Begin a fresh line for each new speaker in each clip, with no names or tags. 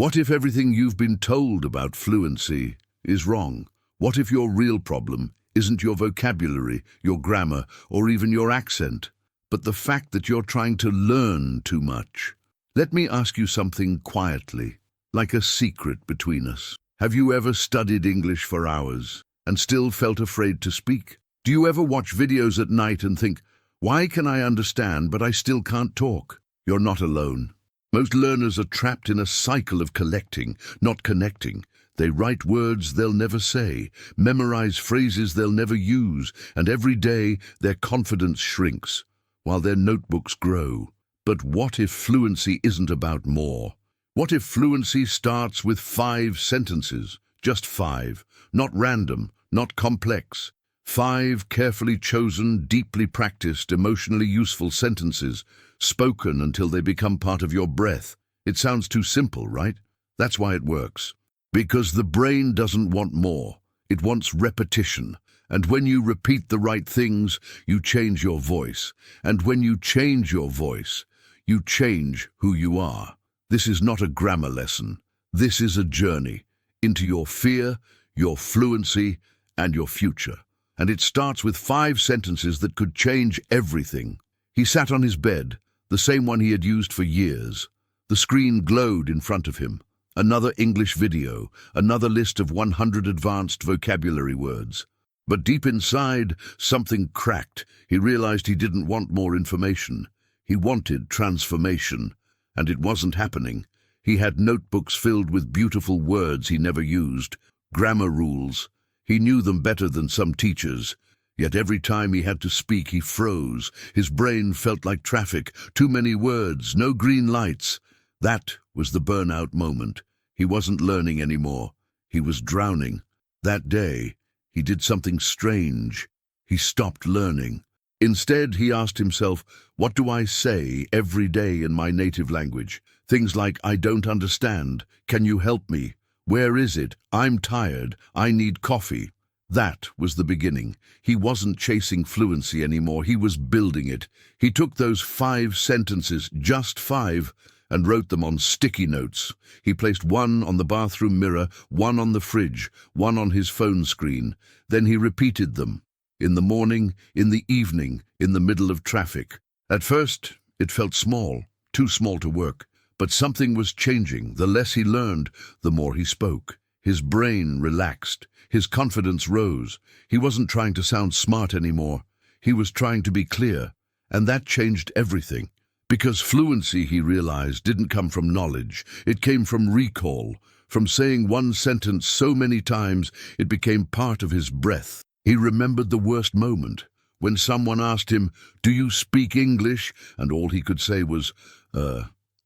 What if everything you've been told about fluency is wrong? What if your real problem isn't your vocabulary, your grammar, or even your accent, but the fact that you're trying to learn too much? Let me ask you something quietly, like a secret between us. Have you ever studied English for hours and still felt afraid to speak? Do you ever watch videos at night and think, why can I understand but I still can't talk? You're not alone. Most learners are trapped in a cycle of collecting, not connecting. They write words they'll never say, memorize phrases they'll never use, and every day their confidence shrinks, while their notebooks grow. But what if fluency isn't about more? What if fluency starts with 5 sentences? Just 5, not random, not complex. 5 carefully chosen, deeply practiced, emotionally useful sentences, spoken until they become part of your breath. It sounds too simple, right? That's why it works. Because the brain doesn't want more. It wants repetition. And when you repeat the right things, you change your voice. And when you change your voice, you change who you are. This is not a grammar lesson. This is a journey into your fear, your fluency, and your future. And it starts with 5 sentences that could change everything. He sat on his bed, the same one he had used for years. The screen glowed in front of him. Another English video, another list of 100 advanced vocabulary words. But deep inside, something cracked. He realized he didn't want more information. He wanted transformation, and it wasn't happening. He had notebooks filled with beautiful words he never used, grammar rules. He knew them better than some teachers, yet every time he had to speak, he froze. His brain felt like traffic, too many words, no green lights. That was the burnout moment. He wasn't learning anymore. He was drowning. That day, he did something strange. He stopped learning. Instead, he asked himself, what do I say every day in my native language? Things like, I don't understand. Can you help me? Where is it? I'm tired. I need coffee. That was the beginning. He wasn't chasing fluency anymore. He was building it. He took those 5 sentences, just 5, and wrote them on sticky notes. He placed one on the bathroom mirror, one on the fridge, one on his phone screen. Then he repeated them. In the morning, in the evening, in the middle of traffic. At first, it felt small, too small to work. But something was changing. The less he learned, the more he spoke. His brain relaxed. His confidence rose. He wasn't trying to sound smart anymore. He was trying to be clear. And that changed everything. Because fluency, he realized, didn't come from knowledge. It came from recall. From saying one sentence so many times, it became part of his breath. He remembered the worst moment, when someone asked him, do you speak English? And all he could say was,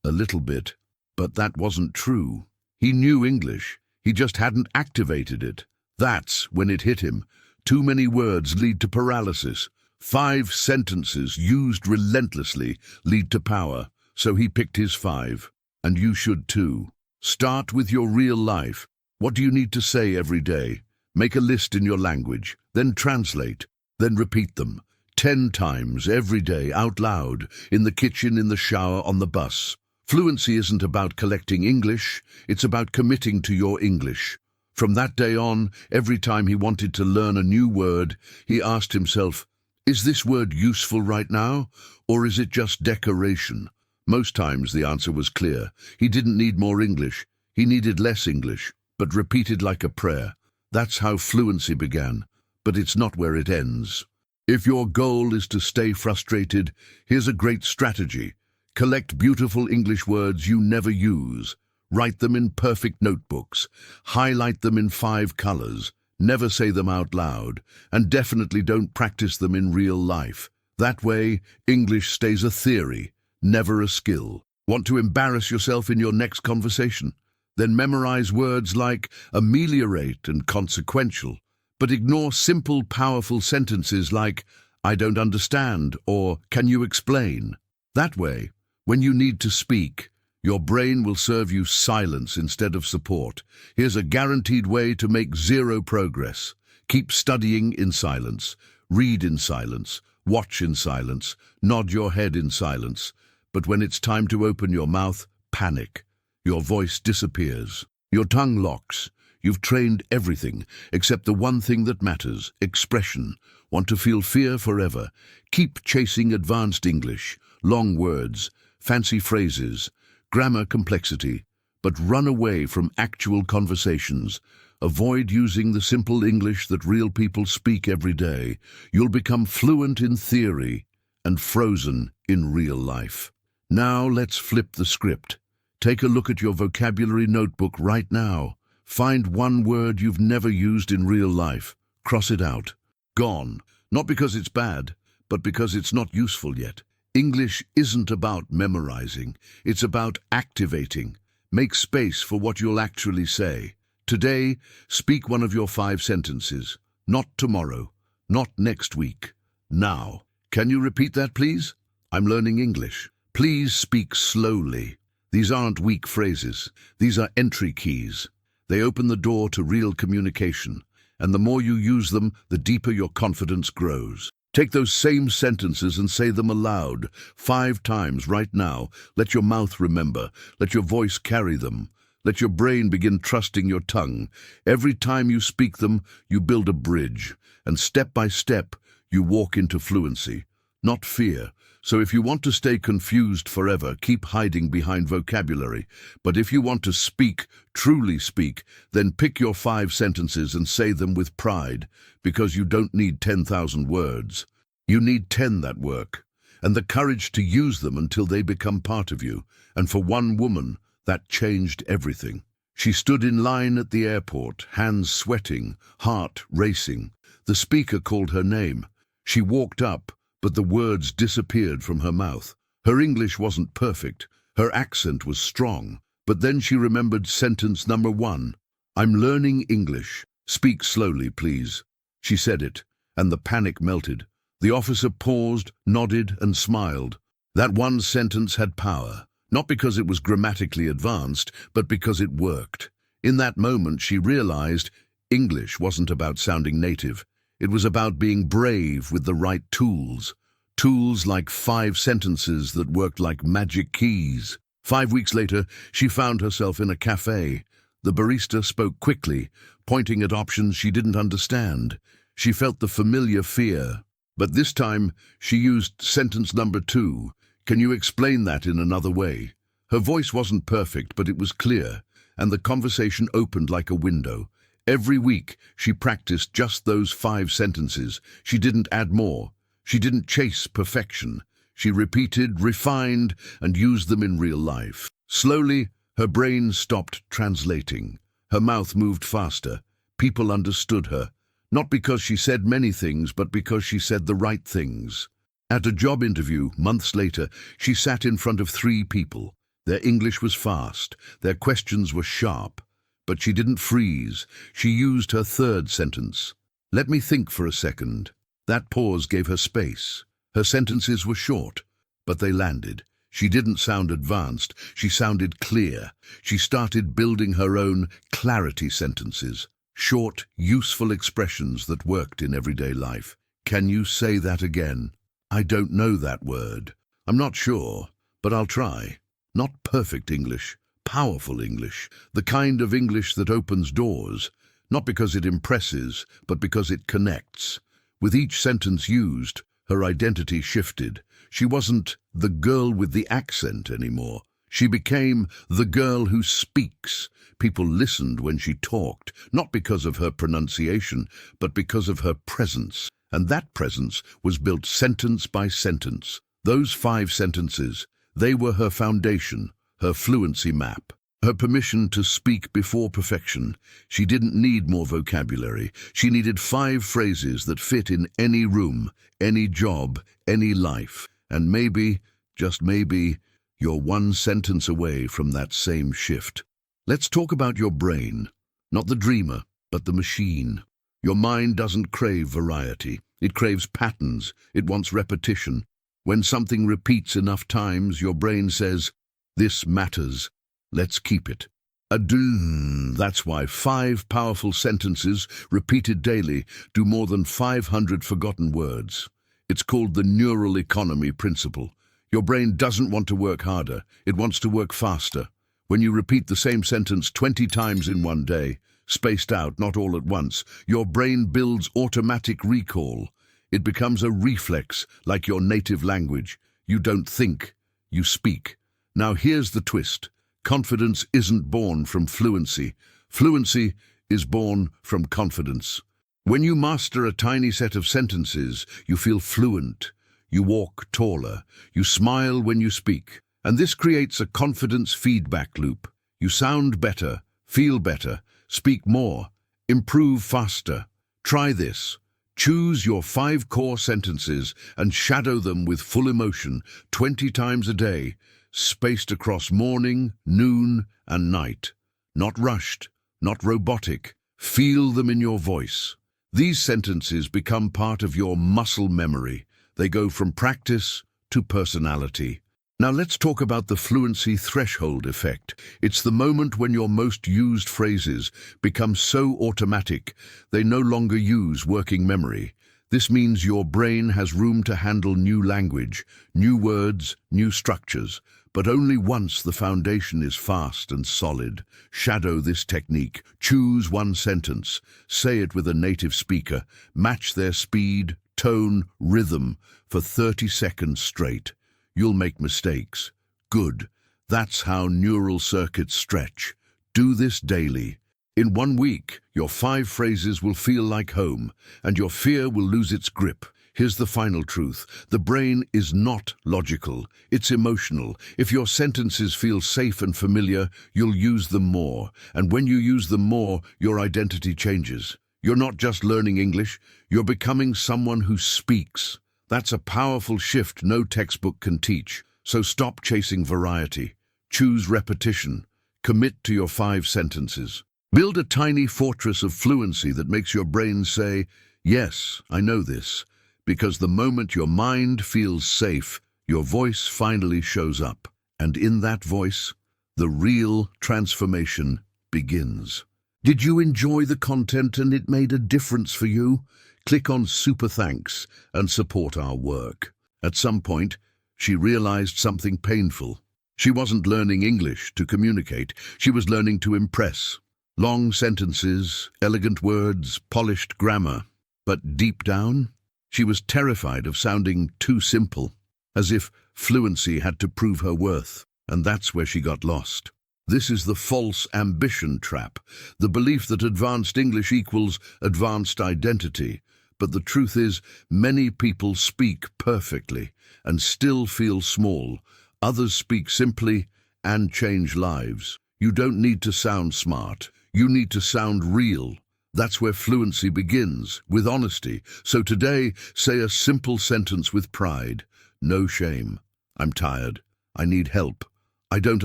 a little bit. But that wasn't true. He knew English. He just hadn't activated it. That's when it hit him. Too many words lead to paralysis. 5 sentences used relentlessly lead to power. So he picked his 5. And you should too. Start with your real life. What do you need to say every day? Make a list in your language. Then translate. Then repeat them. 10 times every day out loud. In the kitchen, in the shower, on the bus. Fluency isn't about collecting English, it's about committing to your English. From that day on, every time he wanted to learn a new word, he asked himself, is this word useful right now, or is it just decoration? Most times the answer was clear. He didn't need more English, he needed less English, but repeated like a prayer. That's how fluency began, but it's not where it ends. If your goal is to stay frustrated, here's a great strategy. Collect beautiful English words you never use. Write them in perfect notebooks. Highlight them in 5 colors. Never say them out loud. And definitely don't practice them in real life. That way, English stays a theory, never a skill. Want to embarrass yourself in your next conversation? Then memorize words like ameliorate and consequential. But ignore simple, powerful sentences like, I don't understand, or can you explain? That way, when you need to speak, your brain will serve you silence instead of support. Here's a guaranteed way to make 0 progress. Keep studying in silence, read in silence, watch in silence, nod your head in silence. But when it's time to open your mouth, panic. Your voice disappears. Your tongue locks. You've trained everything except the one thing that matters, expression. Want to feel fear forever? Keep chasing advanced English, long words, fancy phrases, grammar complexity, but run away from actual conversations. Avoid using the simple English that real people speak every day. You'll become fluent in theory and frozen in real life. Now let's flip the script. Take a look at your vocabulary notebook right now. Find one word you've never used in real life. Cross it out. Gone. Not because it's bad, but because it's not useful yet. English isn't about memorizing. It's about activating. Make space for what you'll actually say. Today, speak one of your 5 sentences. Not tomorrow. Not next week. Now. Can you repeat that, please? I'm learning English. Please speak slowly. These aren't weak phrases. These are entry keys. They open the door to real communication, and the more you use them, the deeper your confidence grows. Take those same sentences and say them aloud 5 times right now. Let your mouth remember. Let your voice carry them. Let your brain begin trusting your tongue. Every time you speak them, you build a bridge, and step by step, you walk into fluency, not fear. So if you want to stay confused forever, keep hiding behind vocabulary. But if you want to speak, truly speak, then pick your 5 sentences and say them with pride, because you don't need 10,000 words. You need 10 that work, and the courage to use them until they become part of you. And for one woman, that changed everything. She stood in line at the airport, hands sweating, heart racing. The speaker called her name. She walked up, but the words disappeared from her mouth. Her English wasn't perfect. Her accent was strong. But then she remembered sentence number 1. I'm learning English. Speak slowly, please. She said it, and the panic melted. The officer paused, nodded, and smiled. That one sentence had power, not because it was grammatically advanced, but because it worked. In that moment, she realized English wasn't about sounding native. It was about being brave with the right tools. Tools like 5 sentences that worked like magic keys. 5 weeks later, she found herself in a cafe. The barista spoke quickly, pointing at options she didn't understand. She felt the familiar fear. But this time, she used sentence number 2. Can you explain that in another way? Her voice wasn't perfect, but it was clear, and the conversation opened like a window. Every week, she practiced just those 5 sentences. She didn't add more. She didn't chase perfection. She repeated, refined, and used them in real life. Slowly, her brain stopped translating. Her mouth moved faster. People understood her, not because she said many things, but because she said the right things. At a job interview, months later, she sat in front of 3 people. Their English was fast. Their questions were sharp. But she didn't freeze. She used her 3rd sentence. Let me think for a second. That pause gave her space. Her sentences were short, but they landed. She didn't sound advanced. She sounded clear. She started building her own clarity sentences. Short, useful expressions that worked in everyday life. Can you say that again? I don't know that word. I'm not sure, but I'll try. Not perfect English. Powerful English, the kind of English that opens doors, not because it impresses, but because it connects. With each sentence used, her identity shifted. She wasn't the girl with the accent anymore. She became the girl who speaks. People listened when she talked, not because of her pronunciation, but because of her presence. And that presence was built sentence by sentence. Those 5 sentences, they were her foundation, her fluency map, her permission to speak before perfection. She didn't need more vocabulary. She needed 5 phrases that fit in any room, any job, any life. And maybe, just maybe, you're 1 sentence away from that same shift. Let's talk about your brain. Not the dreamer, but the machine. Your mind doesn't crave variety. It craves patterns. It wants repetition. When something repeats enough times, your brain says, this matters. Let's keep it. That's why 5 powerful sentences, repeated daily, do more than 500 forgotten words. It's called the neural economy principle. Your brain doesn't want to work harder. It wants to work faster. When you repeat the same sentence 20 times in one day, spaced out, not all at once, your brain builds automatic recall. It becomes a reflex, like your native language. You don't think, you speak. Now here's the twist. Confidence isn't born from fluency. Fluency is born from confidence. When you master a tiny set of sentences, you feel fluent. You walk taller. You smile when you speak. And this creates a confidence feedback loop. You sound better, feel better, speak more, improve faster. Try this. Choose your 5 core sentences and shadow them with full emotion 20 times a day, spaced across morning, noon, and night. Not rushed, not robotic. Feel them in your voice. These sentences become part of your muscle memory. They go from practice to personality. Now let's talk about the fluency threshold effect. It's the moment when your most used phrases become so automatic they no longer use working memory. This means your brain has room to handle new language, new words, new structures, but only once the foundation is fast and solid. Shadow this technique. Choose one sentence. Say it with a native speaker. Match their speed, tone, rhythm for 30 seconds straight. You'll make mistakes. Good. That's how neural circuits stretch. Do this daily. In 1 week, your 5 phrases will feel like home, and your fear will lose its grip. Here's the final truth. The brain is not logical. It's emotional. If your sentences feel safe and familiar, you'll use them more. And when you use them more, your identity changes. You're not just learning English, you're becoming someone who speaks. That's a powerful shift no textbook can teach. So stop chasing variety. Choose repetition. Commit to your 5 sentences. Build a tiny fortress of fluency that makes your brain say, "Yes, I know this." Because the moment your mind feels safe, your voice finally shows up. And in that voice, the real transformation begins. Did you enjoy the content and it made a difference for you? Click on Super Thanks and support our work. At some point, she realized something painful. She wasn't learning English to communicate. She was learning to impress. Long sentences, elegant words, polished grammar. But deep down, she was terrified of sounding too simple, as if fluency had to prove her worth. And that's where she got lost. This is the false ambition trap, the belief that advanced English equals advanced identity. But the truth is, many people speak perfectly and still feel small. Others speak simply and change lives. You don't need to sound smart. You need to sound real. That's where fluency begins, with honesty. So today, say a simple sentence with pride. No shame. I'm tired. I need help. I don't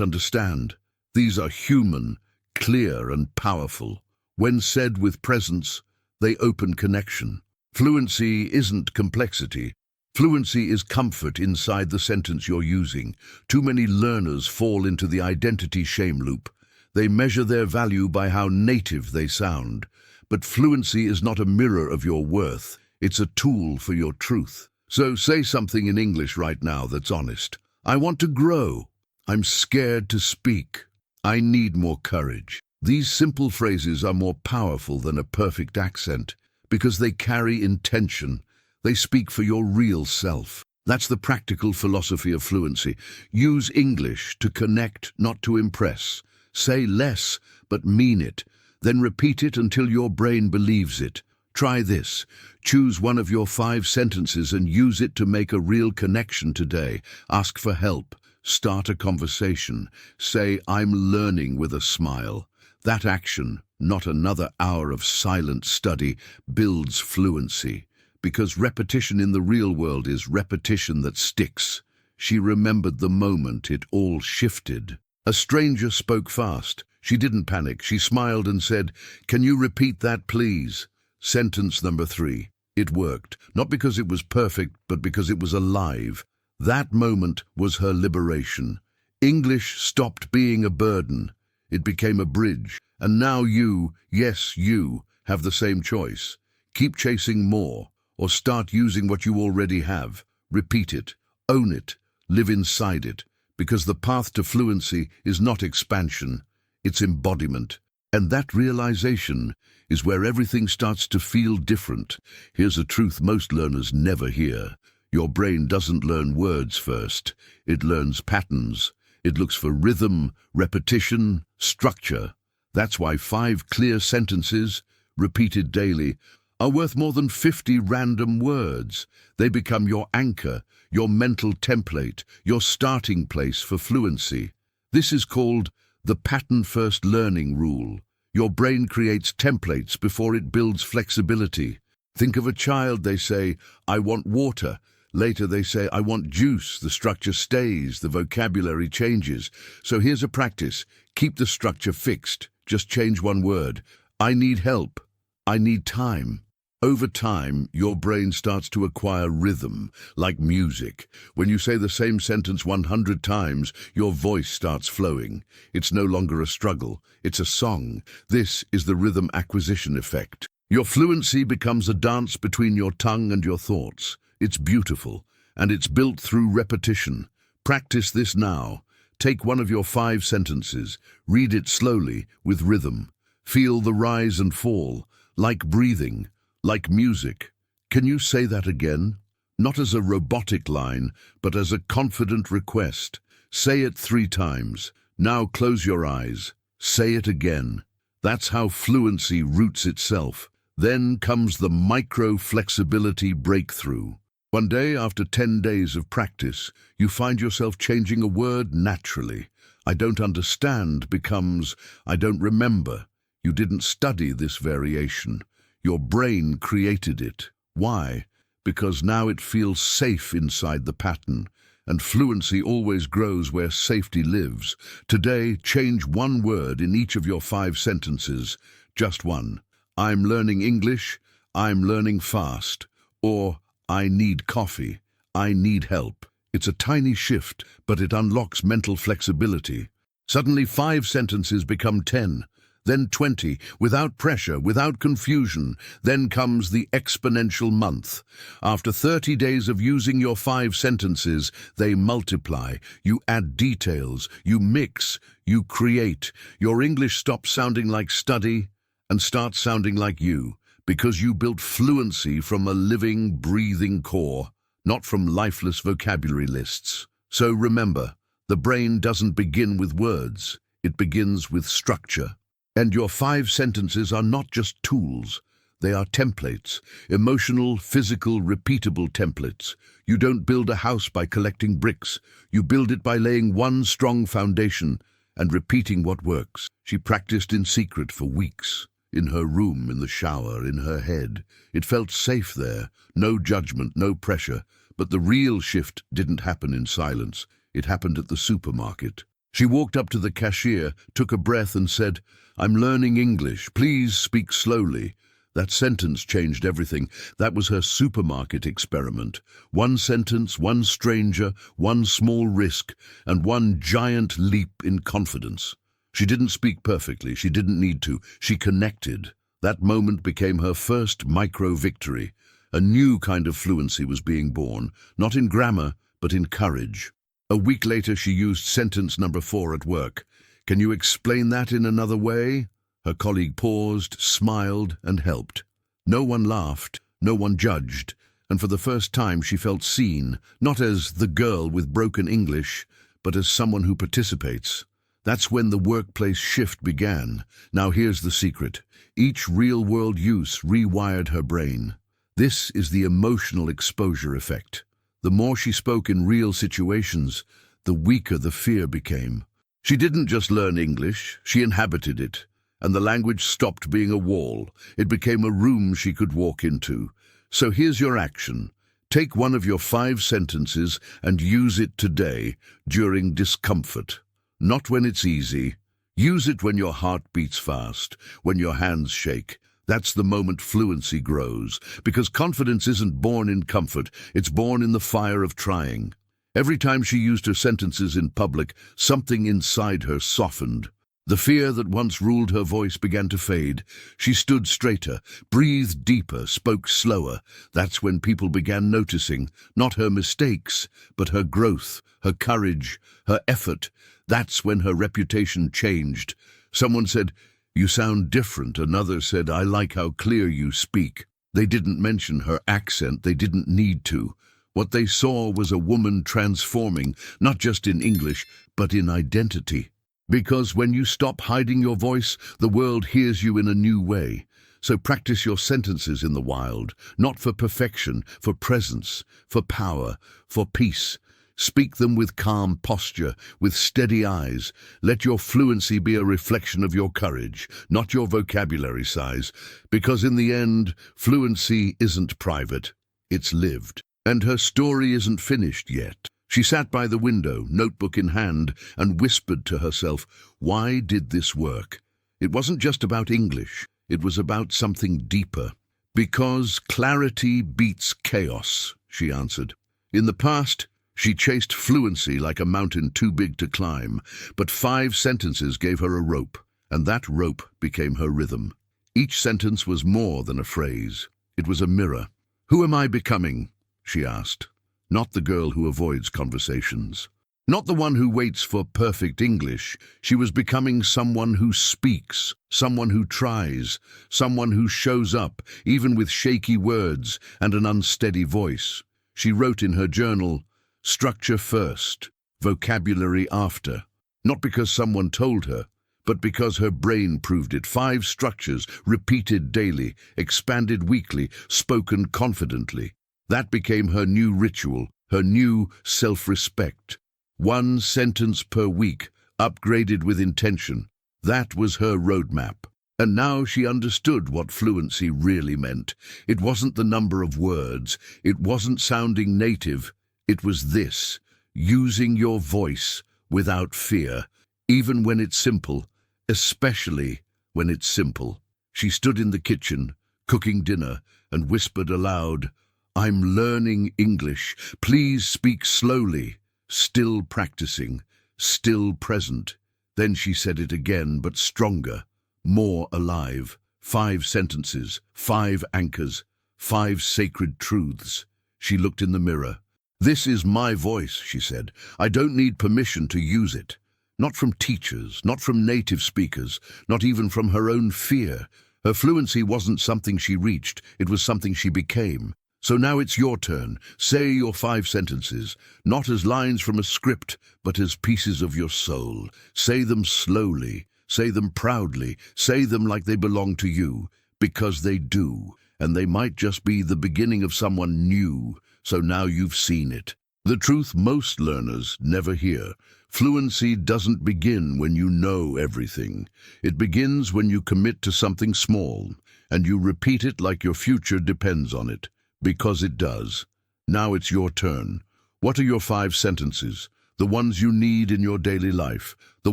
understand. These are human, clear, and powerful. When said with presence, they open connection. Fluency isn't complexity. Fluency is comfort inside the sentence you're using. Too many learners fall into the identity shame loop. They measure their value by how native they sound. But fluency is not a mirror of your worth. It's a tool for your truth. So say something in English right now that's honest. I want to grow. I'm scared to speak. I need more courage. These simple phrases are more powerful than a perfect accent because they carry intention. They speak for your real self. That's the practical philosophy of fluency. Use English to connect, not to impress. Say less, but mean it. Then repeat it until your brain believes it. Try this. Choose one of your 5 sentences and use it to make a real connection today. Ask for help. Start a conversation. Say, I'm learning with a smile. That action, not another hour of silent study, builds fluency. Because repetition in the real world is repetition that sticks. She remembered the moment it all shifted. A stranger spoke fast. She didn't panic. She smiled and said, "Can you repeat that, please?" Sentence number 3. It worked, not because it was perfect, but because it was alive. That moment was her liberation. English stopped being a burden. It became a bridge. And now you, yes, you, have the same choice. Keep chasing more, or start using what you already have. Repeat it, own it, live inside it, because the path to fluency is not expansion, it's embodiment. And that realization is where everything starts to feel different. Here's a truth most learners never hear. Your brain doesn't learn words first. It learns patterns. It looks for rhythm, repetition, structure. That's why 5 clear sentences, repeated daily, are worth more than 50 random words. They become your anchor, your mental template, your starting place for fluency. This is called the pattern-first learning rule. Your brain creates templates before it builds flexibility. Think of a child, they say, "I want water." Later they say, "I want juice." The structure stays, the vocabulary changes. So here's a practice. Keep the structure fixed. Just change one word. I need help. I need time. Over time, your brain starts to acquire rhythm, like music. When you say the same sentence 100 times, your voice starts flowing. It's no longer a struggle, it's a song. This is the rhythm acquisition effect. Your fluency becomes a dance between your tongue and your thoughts. It's beautiful, and it's built through repetition. Practice this now. Take one of your 5 sentences, read it slowly, with rhythm. Feel the rise and fall, like breathing. Like music. Can you say that again? Not as a robotic line, but as a confident request. Say it 3 times. Now close your eyes. Say it again. That's how fluency roots itself. Then comes the micro-flexibility breakthrough. One day, after 10 days of practice, you find yourself changing a word naturally. "I don't understand" becomes "I don't remember." You didn't study this variation. Your brain created it. Why? Because now it feels safe inside the pattern, and fluency always grows where safety lives. Today, change one word in each of your 5 sentences. Just one. I'm learning English. I'm learning fast. Or, I need coffee. I need help. It's a tiny shift, but it unlocks mental flexibility. Suddenly 5 sentences become 10. Then 20, without pressure, without confusion. Then comes the exponential month. After 30 days of using your 5 sentences, they multiply. You add details, you mix, you create. Your English stops sounding like study and starts sounding like you, because you built fluency from a living, breathing core, not from lifeless vocabulary lists. So remember, the brain doesn't begin with words, it begins with structure. And your 5 sentences are not just tools, they are templates, emotional, physical, repeatable templates. You don't build a house by collecting bricks, you build it by laying one strong foundation and repeating what works. She practiced in secret for weeks, in her room, in the shower, in her head. It felt safe there, no judgment, no pressure, but the real shift didn't happen in silence, it happened at the supermarket. She walked up to the cashier, took a breath and said, "I'm learning English. Please speak slowly." That sentence changed everything. That was her supermarket experiment. One sentence, one stranger, one small risk, and one giant leap in confidence. She didn't speak perfectly. She didn't need to. She connected. That moment became her first micro-victory. A new kind of fluency was being born, not in grammar, but in courage. A week later, she used sentence number 4 at work. "Can you explain that in another way?" Her colleague paused, smiled, and helped. No one laughed, no one judged, and for the first time she felt seen, not as the girl with broken English, but as someone who participates. That's when the workplace shift began. Now here's the secret. Each real-world use rewired her brain. This is the emotional exposure effect. The more she spoke in real situations, the weaker the fear became. She didn't just learn English, she inhabited it, and the language stopped being a wall. It became a room she could walk into. So here's your action. Take one of your 5 sentences and use it today, during discomfort. Not when it's easy. Use it when your heart beats fast, when your hands shake. That's the moment fluency grows, because confidence isn't born in comfort, it's born in the fire of trying. Every time she used her sentences in public, something inside her softened. The fear that once ruled her voice began to fade. She stood straighter, breathed deeper, spoke slower. That's when people began noticing, not her mistakes, but her growth, her courage, her effort. That's when her reputation changed. Someone said, "You sound different." Another said, "I like how clear you speak." They didn't mention her accent. They didn't need to. What they saw was a woman transforming, not just in English, but in identity. Because when you stop hiding your voice, the world hears you in a new way. So practice your sentences in the wild, not for perfection, for presence, for power, for peace. Speak them with calm posture, with steady eyes. Let your fluency be a reflection of your courage, not your vocabulary size. Because in the end, fluency isn't private, it's lived. And her story isn't finished yet. She sat by the window, notebook in hand, and whispered to herself, why did this work? It wasn't just about English. It was about something deeper. Because clarity beats chaos, she answered. In the past, she chased fluency like a mountain too big to climb, but 5 sentences gave her a rope, and that rope became her rhythm. Each sentence was more than a phrase. It was a mirror. Who am I becoming? She asked. Not the girl who avoids conversations. Not the one who waits for perfect English. She was becoming someone who speaks, someone who tries, someone who shows up, even with shaky words and an unsteady voice. She wrote in her journal, structure first, vocabulary after. Not because someone told her, but because her brain proved it. 5 structures, repeated daily, expanded weekly, spoken confidently. That became her new ritual, her new self-respect. 1 sentence per week, upgraded with intention. That was her roadmap. And now she understood what fluency really meant. It wasn't the number of words. It wasn't sounding native. It was this, using your voice without fear, even when it's simple, especially when it's simple. She stood in the kitchen, cooking dinner, and whispered aloud, I'm learning English. Please speak slowly. Still practicing, still present. Then she said it again, but stronger, more alive. 5 sentences, 5 anchors, 5 sacred truths. She looked in the mirror. This is my voice, she said. I don't need permission to use it. Not from teachers, not from native speakers, not even from her own fear. Her fluency wasn't something she reached, it was something she became. So now it's your turn. Say your 5 sentences, not as lines from a script, but as pieces of your soul. Say them slowly, say them proudly, say them like they belong to you, because they do, and they might just be the beginning of someone new, so now you've seen it. The truth most learners never hear. Fluency doesn't begin when you know everything. It begins when you commit to something small, and you repeat it like your future depends on it. Because it does. Now it's your turn. What are your 5 sentences? The ones you need in your daily life. The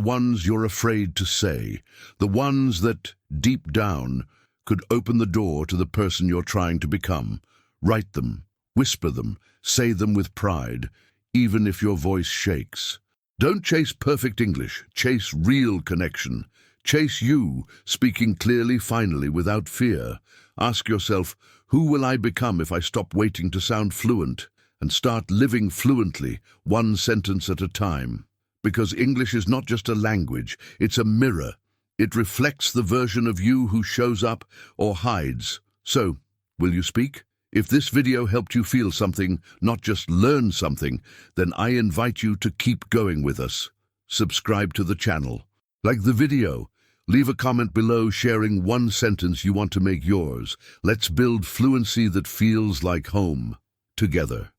ones you're afraid to say. The ones that, deep down, could open the door to the person you're trying to become. Write them. Whisper them. Say them with pride, even if your voice shakes. Don't chase perfect English. Chase real connection. Chase you, speaking clearly, finally, without fear. Ask yourself, who will I become if I stop waiting to sound fluent and start living fluently, 1 sentence at a time? Because English is not just a language, it's a mirror. It reflects the version of you who shows up or hides. So, will you speak? If this video helped you feel something, not just learn something, then I invite you to keep going with us. Subscribe to the channel. Like the video. Leave a comment below sharing 1 sentence you want to make yours. Let's build fluency that feels like home together.